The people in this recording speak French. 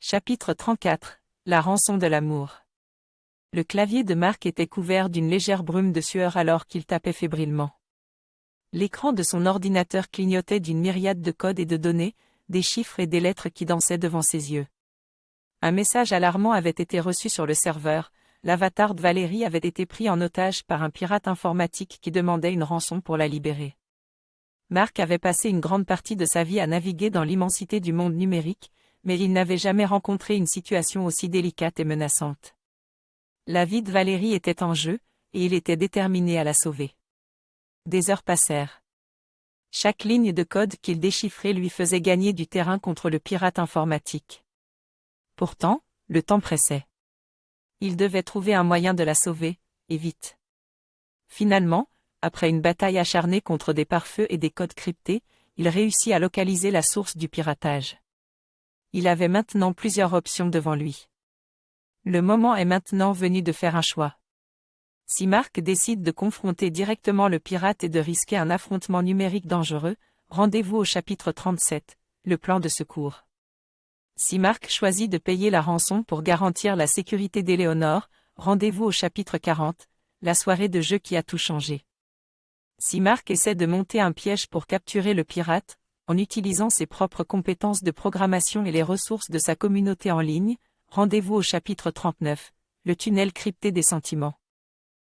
Chapitre 34. La rançon de l'amour. Le clavier de Marc était couvert d'une légère brume de sueur alors qu'il tapait fébrilement. L'écran de son ordinateur clignotait d'une myriade de codes et de données, des chiffres et des lettres qui dansaient devant ses yeux. Un message alarmant avait été reçu sur le serveur, l'avatar de Valérie avait été pris en otage par un pirate informatique qui demandait une rançon pour la libérer. Marc avait passé une grande partie de sa vie à naviguer dans l'immensité du monde numérique, mais il n'avait jamais rencontré une situation aussi délicate et menaçante. La vie de Valérie était en jeu, et il était déterminé à la sauver. Des heures passèrent. Chaque ligne de code qu'il déchiffrait lui faisait gagner du terrain contre le pirate informatique. Pourtant, le temps pressait. Il devait trouver un moyen de la sauver, et vite. Finalement, après une bataille acharnée contre des pare-feux et des codes cryptés, il réussit à localiser la source du piratage. Il avait maintenant plusieurs options devant lui. Le moment est maintenant venu de faire un choix. Si Marc décide de confronter directement le pirate et de risquer un affrontement numérique dangereux, rendez-vous au chapitre 37, le plan de secours. Si Marc choisit de payer la rançon pour garantir la sécurité d'Éléonore, rendez-vous au chapitre 40, la soirée de jeu qui a tout changé. Si Marc essaie de monter un piège pour capturer le pirate, en utilisant ses propres compétences de programmation et les ressources de sa communauté en ligne, rendez-vous au chapitre 39, le tunnel crypté des sentiments.